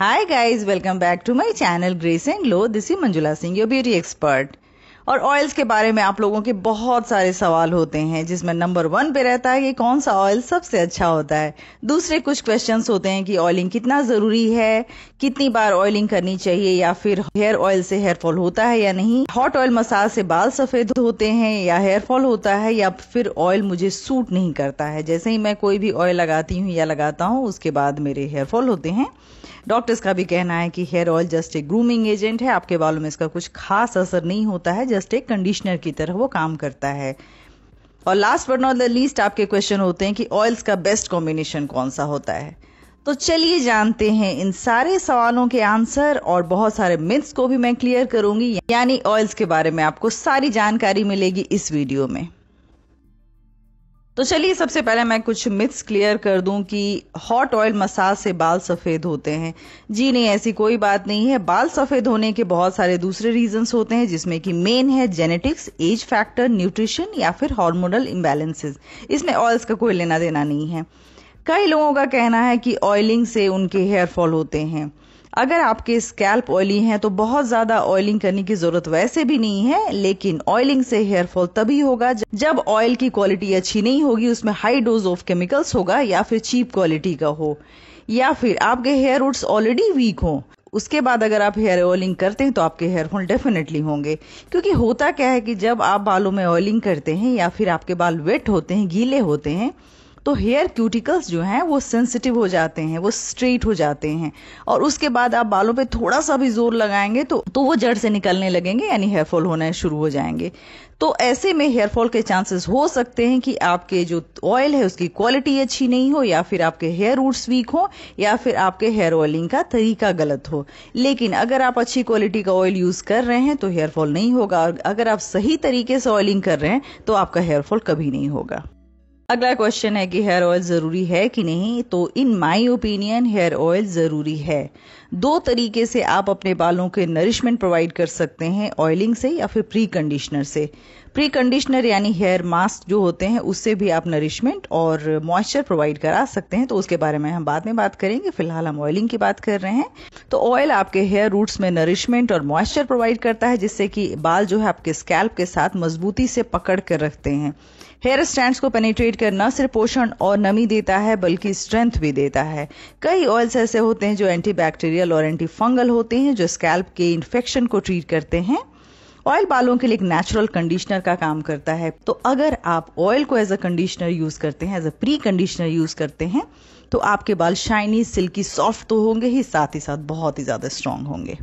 Hi guys, welcome back to my channel Grace and Glow. This is Manjula Singh, your beauty expert. और oils के बारे में आप लोगों के बहुत सारे सवाल होते हैं जिसमें नंबर 1 पे रहता है कि कौन सा ऑयल सबसे अच्छा होता है। दूसरे कुछ क्वेश्चंस होते हैं कि ऑयलिंग कितना जरूरी है, कितनी बार ऑयलिंग करनी चाहिए, या फिर हेयर ऑयल से हेयर फॉल होता है या नहीं, हॉट ऑयल मसाज से बाल सफेद होते हैं या हेयर फॉल होता है, या फिर ऑयल मुझे सूट नहीं करता है। जैसे ही मैं कोई भी ऑयल लगाती हूँ या लगाता हूँ उसके बाद मेरे हेयर फॉल होते हैं। डॉक्टर्स का भी कहना है कि हेयर ऑयल जस्ट एक ग्रूमिंग एजेंट है, आपके बालों में इसका कुछ खास असर नहीं होता है, जस्ट एक कंडीशनर की तरह वो काम करता है। और last but not the least आपके क्वेश्चन होते हैं कि ऑयल्स का बेस्ट कॉम्बिनेशन कौन सा होता है। तो चलिए जानते हैं इन सारे सवालों के आंसर, और बहुत सारे मिथ्स को भी मैं क्लियर करूंगी, यानी ऑयल्स के बारे में आपको सारी जानकारी मिलेगी इस वीडियो में। तो चलिए सबसे पहले मैं कुछ मिथ्स क्लियर कर दूं कि हॉट ऑयल मसाज से बाल सफेद होते हैं। जी नहीं, ऐसी कोई बात नहीं है। बाल सफेद होने के बहुत सारे दूसरे रीजंस होते हैं, जिसमें कि मेन है जेनेटिक्स, एज फैक्टर, न्यूट्रिशन या फिर हार्मोनल इम्बैलेंसेस। इसमें ऑयल्स का कोई लेना देना नहीं है। कई लोगों का कहना है कि ऑयलिंग से उनके हेयर फॉल होते हैं। अगर आपके स्कैल्प ऑयली हैं तो बहुत ज्यादा ऑयलिंग करने की जरूरत वैसे भी नहीं है, लेकिन ऑयलिंग से हेयर फॉल तभी होगा जब ऑयल की क्वालिटी अच्छी नहीं होगी, उसमें हाई डोज ऑफ केमिकल्स होगा, या फिर चीप क्वालिटी का हो, या फिर आपके हेयर रूट्स ऑलरेडी वीक हो। उसके बाद अगर आप हेयर ऑयलिंग करते हैं तो आपके हेयर फॉल डेफिनेटली होंगे। क्योंकि होता क्या है कि जब आप बालों में ऑयलिंग करते हैं या फिर आपके बाल वेट होते हैं, गीले होते हैं, तो हेयर क्यूटिकल्स जो हैं वो सेंसिटिव हो जाते हैं, वो स्ट्रेट हो जाते हैं, और उसके बाद आप बालों पे थोड़ा सा भी जोर लगाएंगे तो वो जड़ से निकलने लगेंगे, यानी हेयर फॉल होना शुरू हो जाएंगे। तो ऐसे में हेयर फॉल के चांसेस हो सकते हैं कि आपके जो ऑयल है उसकी क्वालिटी अच्छी नहीं हो, या फिर आपके हेयर रूट्स वीक हो, या फिर आपके हेयर ऑयलिंग का तरीका गलत हो। लेकिन अगर आप अच्छी क्वालिटी का ऑयल यूज कर रहे हैं तो हेयर फॉल नहीं होगा, और अगर आप सही तरीके से ऑयलिंग कर रहे हैं तो आपका हेयर फॉल कभी नहीं होगा। अगला क्वेश्चन है कि हेयर ऑयल जरूरी है कि नहीं। तो in my opinion hair oil जरूरी है। 2 तरीके से आप अपने बालों के नरिशमेंट प्रोवाइड कर सकते हैं, ऑयलिंग से या फिर प्री कंडीशनर से। प्री कंडीशनर यानी हेयर मास्क जो होते हैं उससे भी आप नरिशमेंट और मॉइस्चर प्रोवाइड करा सकते हैं, तो उसके बारे में हम बाद में बात करेंगे। फिलहाल हम ऑयलिंग की बात कर रहे हैं। तो ऑयल आपके हेयर रूट्स में नरिशमेंट और मॉइस्चर प्रोवाइड करता है, जिससे कि बाल जो है आपके स्कैल्प के साथ मजबूती से पकड़ कर रखते हैं। हेयर स्ट्रैंड्स को पेनिट्रेट कर न सिर्फ पोषण और नमी देता है बल्कि स्ट्रेंथ भी देता है। कई ऑयल्स ऐसे होते हैं जो एंटीबैक्टीरियल और एंटी फंगल होते हैं, जो स्कैल्प के इन्फेक्शन को ट्रीट करते हैं। ऑयल बालों के लिए एक नेचुरल कंडीशनर का काम करता है। तो अगर आप ऑयल को एज अ कंडीशनर यूज करते हैं, as a pre conditioner use करते हैं, तो आपके बाल शाइनी, सिल्की, सॉफ्ट तो होंगे ही साथ बहुत ही ज्यादा स्ट्रांग होंगे।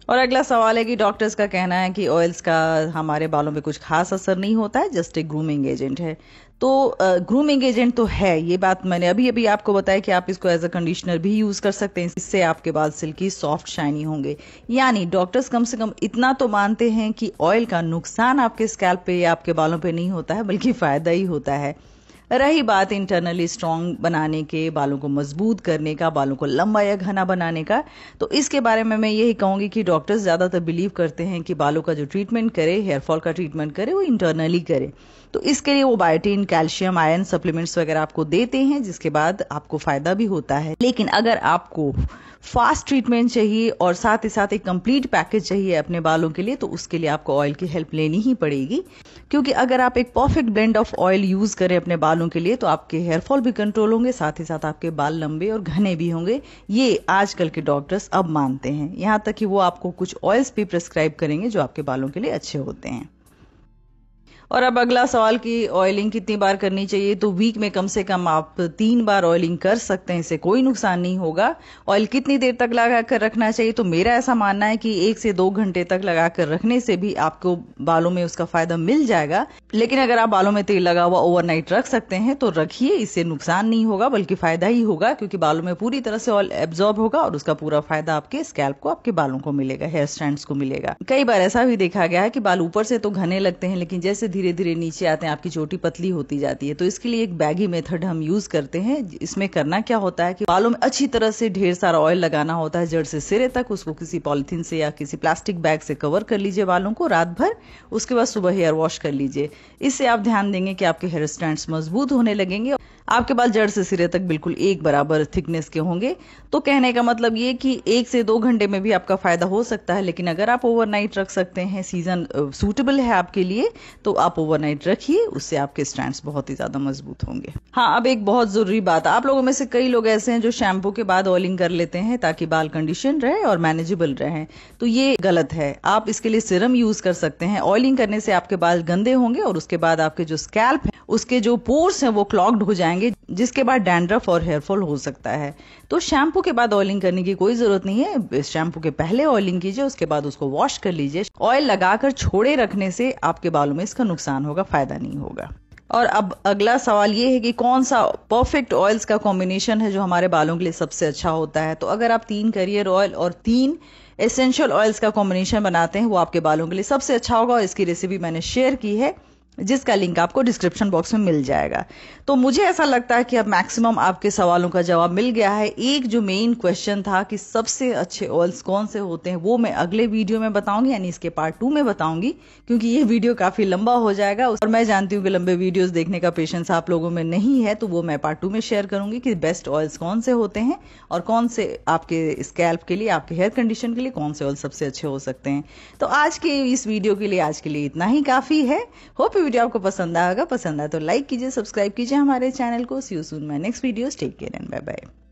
और अगला सवाल है कि डॉक्टर्स का कहना है कि ऑयल्स का हमारे बालों पे कुछ खास असर नहीं होता है, जस्ट एक ग्रूमिंग एजेंट है। तो ग्रूमिंग एजेंट तो है, ये बात मैंने अभी आपको बताया कि आप इसको एज अ कंडीशनर भी यूज कर सकते हैं, इससे आपके बाल सिल्की, सॉफ्ट, शाइनी होंगे। यानी डॉक्टर्स कम से कम इतना तो मानते हैं कि ऑयल का नुकसान आपके स्कैल्प पे या आपके बालों पे नहीं होता है, बल्कि फायदा ही होता है। रही बात इंटरनली स्ट्रांग बनाने के, बालों को मजबूत करने का, बालों को लंबा या घना बनाने का, तो इसके बारे में मैं यही कहूंगी कि डॉक्टर्स ज्यादातर बिलीव करते हैं कि बालों का जो ट्रीटमेंट करे, हेयर फॉल का ट्रीटमेंट करे, वो इंटरनली करे। तो इसके लिए वो बायोटिन, कैल्शियम, आयरन सप्लीमेंट्स वगैरह आपको देते हैं, जिसके बाद आपको फायदा भी होता है। लेकिन अगर आपको फास्ट ट्रीटमेंट चाहिए और साथ ही साथ एक कंप्लीट पैकेज चाहिए अपने बालों के लिए, तो उसके लिए आपको ऑयल की हेल्प लेनी ही पड़ेगी। क्योंकि अगर आप एक perfect blend of oil use करें अपने बालों के लिए, तो आपके हेयर फॉल भी कंट्रोल होंगे, साथ ही साथ आपके बाल लंबे और घने भी होंगे। ये आजकल के डॉक्टर्स अब मानते हैं, यहाँ तक कि वो आपको कुछ ऑयल्स भी प्रिस्क्राइब करेंगे जो आपके बालों के लिए अच्छे होते हैं। और अब अगला सवाल कि ऑयलिंग कितनी बार करनी चाहिए। तो वीक में कम से कम आप 3 बार ऑयलिंग कर सकते हैं, इससे कोई नुकसान नहीं होगा। ऑयल कितनी देर तक लगा कर रखना चाहिए, तो मेरा ऐसा मानना है कि 1 से 2 घंटे तक लगा कर रखने से भी आपको बालों में उसका फायदा मिल जाएगा। लेकिन अगर आप बालों में तेल लगा हुआ ओवरनाइट रख सकते हैं तो रखिए, इससे नुकसान नहीं होगा बल्कि फायदा ही होगा, क्योंकि बालों में पूरी तरह से ऑयल एब्जॉर्ब होगा और उसका पूरा फायदा आपके स्कैल्प को, आपके बालों को मिलेगा, हेयर स्ट्रैंड्स को मिलेगा। कई बार ऐसा भी देखा गया है कि बाल ऊपर से तो घने लगते हैं, लेकिन जैसे धीरे धीरे धीरे नीचे आते हैं, आपकी चोटी पतली होती जाती है। तो इसके लिए एक बैगी मेथड हम यूज करते हैं। इसमें करना क्या होता है कि बालों में अच्छी तरह से ढेर सारा ऑयल लगाना होता है, जड़ से सिरे तक। उसको किसी पॉलिथीन से या किसी प्लास्टिक बैग से कवर कर लीजिए बालों को रात भर। उसके बाद सुबह हेयर वॉश कर लीजिए। इससे आप ध्यान देंगे कि आपके हेयर स्ट्रैंड्स मजबूत होने लगेंगे, आपके बाल जड़ से सिरे तक बिल्कुल एक बराबर थिकनेस के होंगे। तो कहने का मतलब ये कि 1 से 2 घंटे में भी आपका फायदा हो सकता है, लेकिन अगर आप ओवरनाइट रख सकते हैं, सीजन सूटेबल है आपके लिए, तो आप ओवरनाइट रखिए। उससे आपके स्ट्रैंड्स बहुत ही ज्यादा मजबूत होंगे। हाँ, अब एक बहुत जरूरी बात, आप लोगों में से कई लोग ऐसे हैं जो शैम्पू के बाद ऑयलिंग कर लेते हैं ताकि बाल कंडीशन रहे और मैनेजेबल रहे। तो ये गलत है। आप इसके लिए सीरम यूज कर सकते हैं। ऑयलिंग करने से आपके बाल गंदे होंगे और उसके बाद आपके जो स्कैल्प है उसके जो पोर्स हैं वो क्लॉग्ड हो जाएंगे, जिसके बाद डैंड्रफ और हेयरफॉल हो सकता है। तो शैम्पू के बाद ऑयलिंग करने की कोई जरूरत नहीं है। शैम्पू के पहले ऑयलिंग कीजिए, उसके बाद उसको वॉश कर लीजिए। ऑयल लगाकर छोड़े रखने से आपके बालों में इसका नुकसान होगा, फायदा नहीं होगा। और अब अगला सवाल ये है कि कौन सा परफेक्ट ऑयल्स का कॉम्बिनेशन है जो हमारे बालों के लिए सबसे अच्छा होता है। तो अगर आप 3 करियर ऑयल और 3 एसेंशियल ऑयल्स का कॉम्बिनेशन बनाते हैं, वो आपके बालों के लिए सबसे अच्छा होगा। और इसकी रेसिपी मैंने शेयर की है, जिसका लिंक आपको डिस्क्रिप्शन बॉक्स में मिल जाएगा। तो मुझे ऐसा लगता है कि अब मैक्सिमम आपके सवालों का जवाब मिल गया है। एक जो मेन क्वेश्चन था कि सबसे अच्छे ऑयल्स कौन से होते हैं, वो मैं अगले वीडियो में बताऊंगी, यानी इसके पार्ट 2 में बताऊंगी, क्योंकि ये वीडियो काफी लंबा हो जाएगा और मैं जानती हूँ कि लंबे वीडियोस देखने का पेशेंस आप लोगों में नहीं है। तो वो मैं पार्ट 2 में शेयर करूंगी कि बेस्ट ऑयल्स कौन से होते हैं और कौन से आपके स्कैल्प के लिए, आपके हेयर कंडीशन के लिए कौन से ऑयल सबसे अच्छे हो सकते हैं। तो आज के इस वीडियो के लिए आज के लिए इतना ही काफी है। होप वीडियो आपको पसंद आएगा। पसंद आए तो लाइक कीजिए, सब्सक्राइब कीजिए हमारे चैनल को। See you soon my next videos. Take care and bye bye.